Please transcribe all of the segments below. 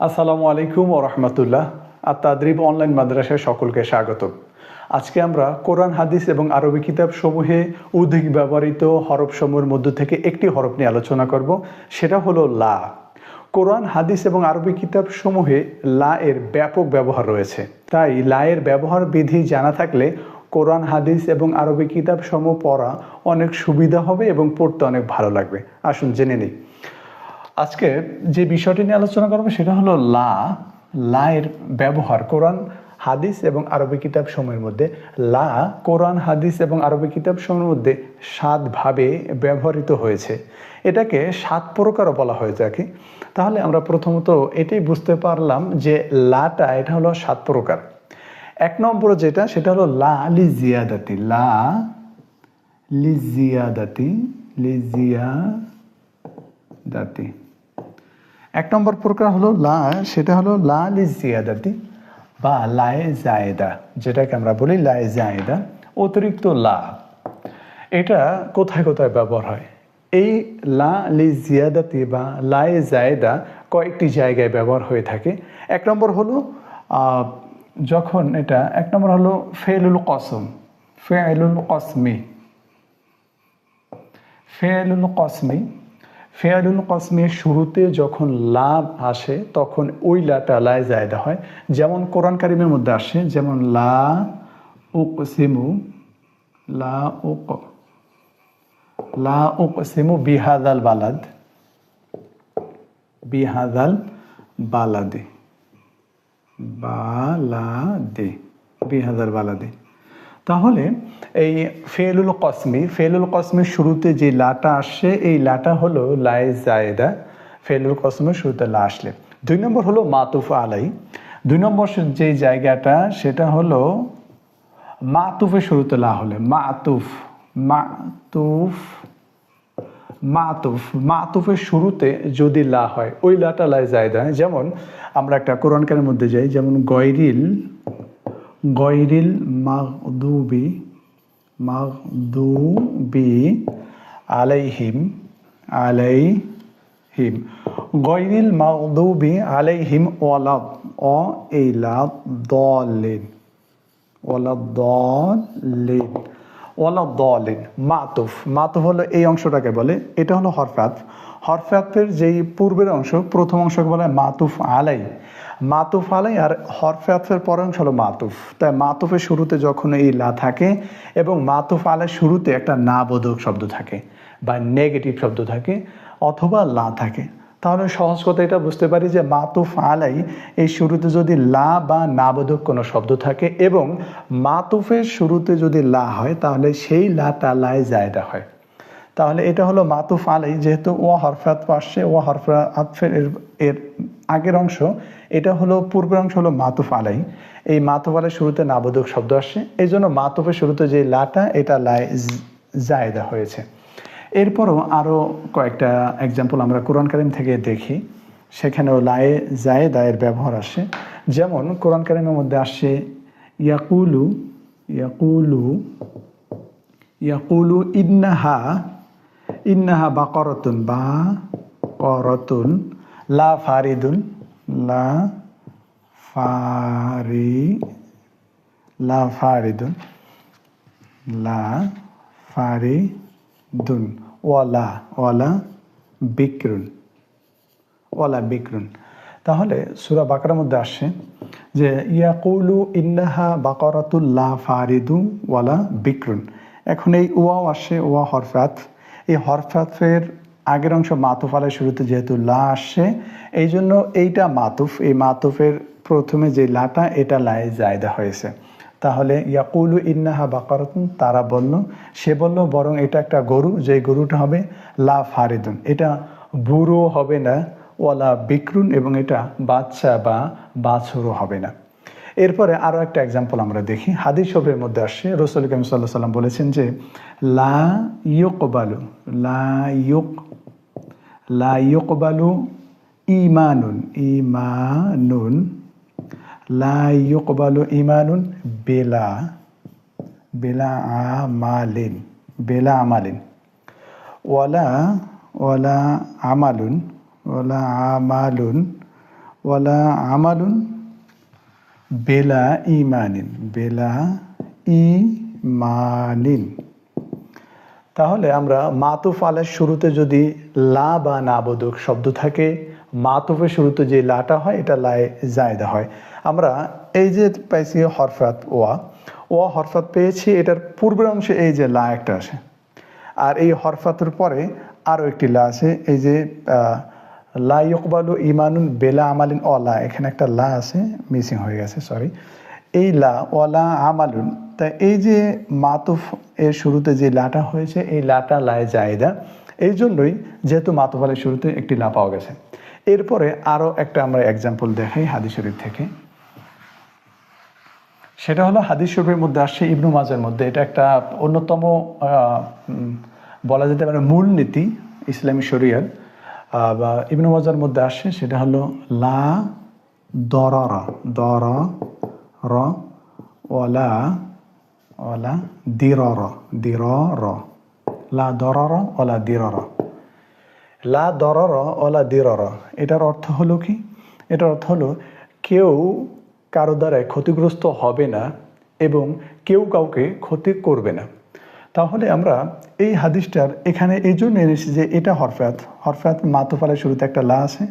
আসসালামু আলাইকুম ওয়া রাহমাতুল্লাহ। আত-তাদরিব অনলাইন মাদ্রাসায় সকলকে স্বাগত। আজকে আমরা কোরআন হাদিস এবং আরবি কিতাব সমূহে অধিক ব্যবহৃত হরফ সমূহের মধ্য থেকে একটি হরফ নিয়ে আলোচনা করব, সেটা হলো লা। কোরআন হাদিস এবং আরবি কিতাব সমূহে লা এর ব্যাপক ব্যবহার রয়েছে। তাই লা এর ব্যবহার বিধি জানা থাকলে কোরআন হাদিস এবং আরবি কিতাব সমূহ পড়া অনেক সুবিধা হবে এবং পড়তে অনেক ভালো লাগবে। আসুন জেনে নিই। আজকে যে বিষয়টি নিয়ে আলোচনা করবো সেটা হলো লা। লা এর ব্যবহার কোরআন হাদিস এবং আরবি কিতাব সমূহের মধ্যে। লা কোরআন হাদিস এবং আরবি কিতাব সমূহের মধ্যে 7 ভাবে ব্যবহৃত হয়েছে। এটাকে 7 প্রকারও বলা হয়ে থাকে। তাহলে আমরা প্রথমত এটাই বুঝতে পারলাম যে লাটা এটা হলো 7 প্রকার। 1 নম্বর যেটা সেটা হলো লা লিজিয়াদাতি। লা লিজিয়াদাতি, লিজিয়াদাতি। 1 নম্বর প্রকার হলো লা, সেটা হলো লা লিজিয়াদাতি বা লায়ে জায়েদা, যেটাকে আমরা বলি লায়ে জায়েদা, অতিরিক্ত লা। এটা কোথায় কোথায় ব্যবহার হয়? এই লা লিজিয়াদাতি বা লায়ে জায়েদা কয়েকটি জায়গায় ব্যবহার হয়ে থাকে। 1 নম্বর হলো যখন এটা 1 নম্বর হলো ফেলুল কসম, ফেলুল কসমি, ফেলুল কসমি। ফেয়ালুল কসমের শুরুতে যখন লাভ আসে তখন ওই লাটা লায়ে জায়েদা হয়। যেমন কোরআন কারিমের মধ্যে আসে, যেমন লা উকসিমু, লা উকসিমু বিহাদাল বালাদ, বিহাদাল বালাদে, বালাদে, বিহাদাল বালাদে। তাহলে এই ফেলুল কসমি, ফেলুল কসমের শুরুতে যে লাটা আসে এই লাটা হলো লায়ে জায়েদা। ফেলুল কসমের শুরুতে লা আসলে 2 নম্বর হলো মাতুফ আলাই। 2 নম্বর যে জায়গাটা সেটা হলো মাতুফের শুরুতে লা হলে, মাতুফ, মাতুফ, মাতুফ। মাতুফের শুরুতে যদি লা হয় ওই লাটা লায়ে জায়েদা হয়। যেমন আমরা একটা কোরআন কারিমের মধ্যে যাই, যেমন গয়রিল মাগদুবি, মাগদুবি আলাইহিম, আলাইহিম, গয়রিল মাগদুবি আলাইহিম ওয়ালাদ, অ এই লাদ দলিন, ওয়ালাদ দলিন, ওয়ালাদ দলিন। মাতুফ, মাতুফ হলো এই অংশটাকে বলে, এটা হলো হরফাত। হরফাতের যেই পূর্বের অংশ, প্রথম অংশকে বলে মাতুফ আলাই, মাতুফ আলাই, আর হরফাতের পরের অংশ হলো মাতুফ। তাই মাতুফের শুরুতে যখন এই লা থাকে এবং মাতুফ আলাই শুরুতে একটা না বোধক শব্দ থাকে বা নেগেটিভ শব্দ থাকে অথবা লা থাকে, তাহলে সহজ কথা এটা বুঝতে পারি যে মাতুফ আলাই এই শুরুতে যদি লা বা না বোধক কোনো শব্দ থাকে এবং মাতুফের শুরুতে যদি লা হয় তাহলে সেই লাটা লায়ে জায়েদা হয়। তাহলে এটা হলো মাতুফ আলাই। যেহেতু ও হরফাত আসছে, ও হরফাতের এর আগের অংশ, এটা হলো পূর্বের অংশ হলো মাতুফ আলাই। এই মাতুফ আলাই শুরুতে নাবোধক শব্দ আসছে, এই জন্য মাতুফের শুরুতে যে লাটা এটা লায়ে জায়েদা হয়েছে। এরপরও আরও কয়েকটা এক্সাম্পল আমরা কোরআন কারিম থেকে দেখি, সেখানেও লায়ে জায়েদা এর ব্যবহার আসে। যেমন কোরআন কারিমের মধ্যে আসছে ইয়াকুলু, ইয়াকুলু, ইয়াকুলু ইন্নাহা, ইন্নাহা বাকরাতুন, বাকরাতুন, লা ফারিদুন, লা ফারি, লা ফারিদুন, লা ফারিদুন, ওয়ালা, ওয়ালা বিক্রুন, ওয়ালা বিক্রুন। তাহলে সূরা বাকারার মধ্যে আসছে যে ইয়াকুলু ইন্নাহা বাকরাতুল লা ফারিদু ওয়ালা বিক্রুন। এখন এই ওয়াও আসছে, ওয়া হরফাত। এই হরফাতের আগের অংশ মাতুফ আলাই শুরুতে যেহেতু লা আসছে এই জন্য এইটা মাতুফ, এই মাতুফের প্রথমে যে লাটা এটা লায়ে জায়েদা হয়েছে। তাহলে ইয়াকুলু ইন্নাহা বাকারাতুন, তারা বলল, সে বলল বরং এটা একটা গরু, যে গরুটা হবে লা ফারিদুন, এটা বুড়ো হবে না, ওয়ালা বিক্রুন, এবং এটা বাচ্চা বা বাছুরও হবে না। এরপরে আরও একটা এক্সাম্পল আমরা দেখি, হাদিস শরীফের মধ্যে আসছে, রাসূল কারীম সাল্লাল্লাহু আলাইহি ওয়াসাল্লাম বলেছেন যে লা ইউকবালু, লা ইউকবালু ঈমানুন, ঈমানুন, লা ইউকবালু ঈমানুন বেলা, বেলা আমালিন, বেলা আমালিন, ওয়ালা, ওয়ালা আমালুন, ওয়ালা আমালুন, ওয়ালা আমালুন বেলা ইমানিন, বেলা ইমানিন। তাহলে আমরা মাতুফ আলের শুরুতে যদি লা বা না বোধক শব্দ থাকে, মাতুফের শুরুতে যে লাটা হয় এটা লায়ে জায়দা হয়। আমরা এই যে পাইছি হরফাত ওয়া হরফাত পেয়েছি, এটার পূর্বের অংশে এই যে লা একটা আসে, আর এই হরফাতের পরে আরও একটি লা আছে, এই যে লা ইকবালু ইমানুন বেলা আমালিন অলা, এখানে একটা লা আছে, মিসিং হয়ে গেছে, সরি। এই লা ওয়ালা আমালুন, তা এই যে মাতুফ এর শুরুতে যে লাটা হয়েছে এই লাটা লায়ে জায়দা, এই জন্যই যেহেতু মাতুফ আলের শুরুতে একটি লা পাওয়া গেছে। এরপরে আরও একটা আমরা এক্সাম্পল দেখাই হাদিস শরীফ থেকে। সেটা হলো হাদিস শরীফের মধ্যে আসছে ইবনু মাজার মধ্যে, এটা একটা অন্যতম বলা যেতে পারে মূলনীতি ইসলামী শরিয়ার বা ইবনু মাজার মধ্যে আসছে, সেটা হলো লা দরারা, দরার ওয়ালা ওয়ালা দিরর, দিরর, লা দরার ওয়ালা দিরর, লা দরার ওয়ালা দিরর। এটার অর্থ হলো কি? এটার অর্থ হলো কেউ কারো দ্বারায় ক্ষতিগ্রস্ত হবে না এবং কেউ কাউকে ক্ষতি করবে না। তাহলে আমরা এই হাদিসটার এখানে এই জন্য এনেছি যে এটা হরফাত মাতুফ আলের শুরুতে একটা লা আছে,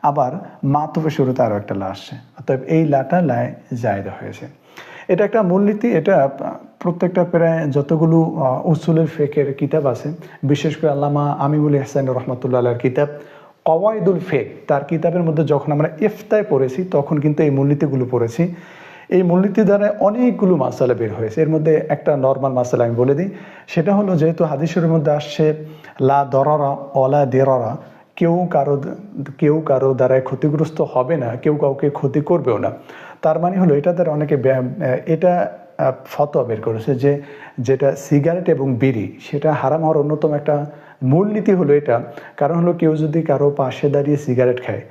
আবার মাতুফের শুরুতে আরও একটা লা আসছে, অতএব এই লাটা লায় জায়দা হয়েছে। এটা একটা মূলনীতি, এটা প্রত্যেকটা প্রায় যতগুলো উসুলের ফেকের কিতাব আছে, বিশেষ করে আল্লামা আমিনুল ইহসান রহমতুল্লাহ আলাইহির কিতাব কওয়াইদুল ফেক, তার কিতাবের মধ্যে যখন আমরা ইফতায় পড়েছি তখন কিন্তু এই মূলনীতিগুলো পড়েছি। এই মূলনীতি দ্বারা অনেকগুলো মাসালা বের হয়েছে। এর মধ্যে একটা নর্মাল মাসালা আমি বলে দিই, সেটা হলো যেহেতু হাদিসের মধ্যে আসছে লা দরারা ওয়ালা দিরারা, কেউ কারো দ্বারায় ক্ষতিগ্রস্ত হবে না, কেউ কাউকে ক্ষতি করবেও না। তার মানে হলো এটা দ্বারা অনেকে এটা ফতোয়া বের করেছে যে যেটা সিগারেট এবং বিড়ি সেটা হারাম হওয়ার অন্যতম একটা মূলনীতি হলো এটা। কারণ হলো কেউ যদি কারো পাশে দাঁড়িয়ে সিগারেট খায়,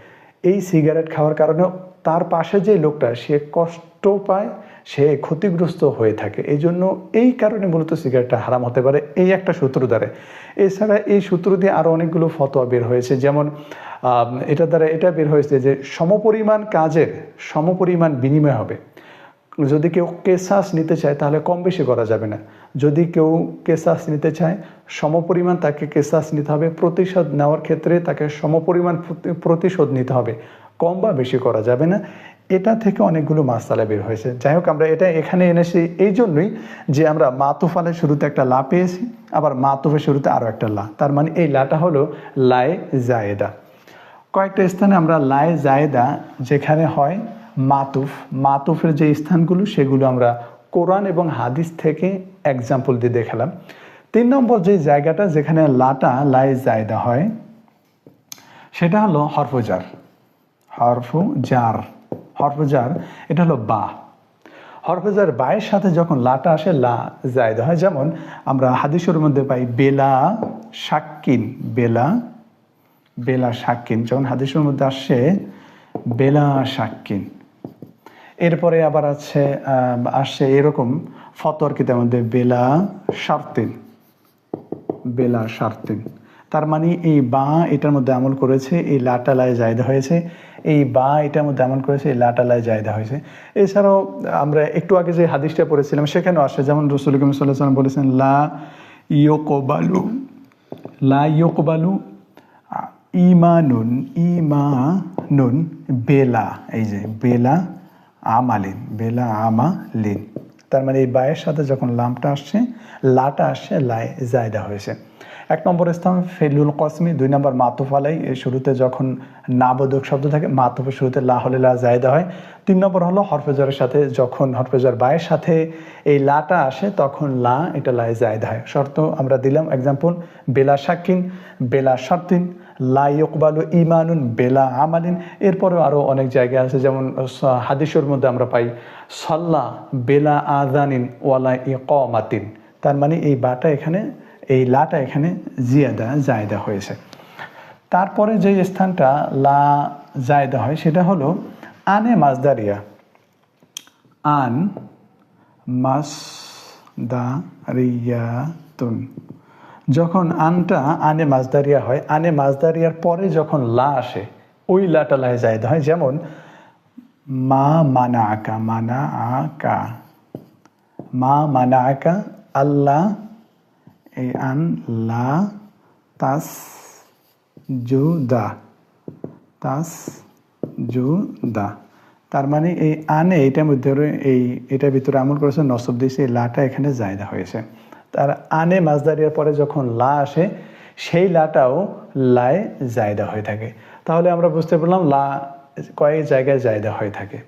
এই সিগারেট খাওয়ার কারণে তার পাশে যে লোকটা সে কষ্ট পায়, সে ক্ষতিগ্রস্ত হয়ে থাকে। এই জন্য এই কারণে মূলত সিগারেটটা হারাম হতে পারে, এই একটা সূত্র দ্বারা। এছাড়া এই সূত্র দিয়ে আরও অনেকগুলো ফতোয়া বের হয়েছে, যেমন এটা দ্বারা এটা বের হয়েছে যে সমপরিমাণ কাজের সমপরিমাণ বিনিময় হবে। যদি কেউ কেসাস নিতে চায় তাহলে কম বেশি করা যাবে না, যদি কেউ কেসাস নিতে চায় সমপরিমাণ তাকে কেসাস নিতে হবে, প্রতিশোধ নেওয়ার ক্ষেত্রে তাকে সমপরিমাণ প্রতিশোধ নিতে হবে, কম বা বেশি করা যাবে না। এটা থেকে অনেকগুলো মাসালা বের হয়েছে। যাই হোক, আমরা এটা এখানে এনেছি এই জন্যই যে আমরা মাতুফ আলের শুরুতে একটা লা পেয়েছি, আবার মাতুফের শুরুতে আরও একটা লা, তার মানে এই লাটা হলো লায়ে জায়েদা। কয়েকটা স্থানে আমরা লায়ে জায়েদা যেখানে হয় মাতুফের যে স্থানগুলো সেগুলো আমরা কোরআন এবং হাদিস থেকে এক্সাম্পল দিয়ে দেখালাম। 3 নম্বর যে জায়গাটা যেখানে লাটা লায়ে জায়েদা হয় সেটা হলো হরফজার। হরফজার এটা হলো বা। হরফজার বায়ের সাথে যখন লাটা আসে লা জায়েদা হয়, যেমন আমরা হাদিসের মধ্যে পাই বেলা শাক্কিন, বেলা শাক্কিন, যখন হাদিসের মধ্যে আসছে বেলা শাক্কিন। এরপরে আবার আসছে এরকম ফতোয়ার কিতাবের মধ্যে বেলা শারতিন। তার মানে এই বা এটার মধ্যে আমল করেছে, এই লাটা লায়ে জায়েদা হয়েছে, এই বা এটার মধ্যে আমল করেছে, এই লাটা লায়ে জায়েদা হয়েছে। এছাড়াও আমরা একটু আগে যে হাদিসটা পড়েছিলাম সেখানেও আসে, যেমন রাসূল করিম সাল্লাল্লাহু আলাইহি ওয়াসাল্লাম বলেছেন লা ইউকবালু ইমানুন বেলা, এই যে বেলা আমালিন। তার মানে এই বায়ের সাথে যখন লাটা আসছে লায়ে জায়েদা হয়েছে। 1 নম্বর স্থান ফেলুল কসমি, 2 নম্বর মাতুফ আলাই, এর শুরুতে যখন নাবোধক শব্দ থাকে মাতুফের শুরুতে লা হলে লা জায়েদা হয়। 3 নম্বর হলো হরফজারের সাথে যখন হরফজার বায়ের সাথে এই লাটা আসে তখন লা এটা লায়ে জায়েদা হয়। শর্ত আমরা দিলাম এক্সাম্পল, বেলা শাক্কিন, বেলা শারতিন, লা ইউকবালু ইমানুন বেলা আমালিন। এরপরেও আরও অনেক জায়গা আছে, যেমন হাদিসের মধ্যে আমরা পাই সাল্লা বেলা আযানিন ওয়ালা ইকামাতিন। তার মানে এই লাটা এখানে জায়েদা হয়েছে। তারপরে যে স্থানটা লা জায়েদা হয় সেটা হলো আনে মাজদারিয়াতুন। যখন আনে মাজদারিয়া হয়, আনে মাজদারিয়ার পরে যখন লা আসে ওই লাটা লায় জায়দা হয়। যেমন মা মানা আকা, মানা আকা, মা মানা আকা আল্লাহ এই আন লা তাস জুদা, তাস জুদা। তার মানে এই আনে এটার মধ্যে এটার ভিতরে আমল করেছে, নসব দিয়েছে, এই লাটা এখানে জায়দা হয়েছে। তার আনে মাজদারিয়ার পরে যখন লা আসে সেই লাটাও লায় জায়দা হয়ে থাকে। তাহলে আমরা বুঝতে পারলাম লা কয়েক জায়গায় জায়দা হয়ে থাকে।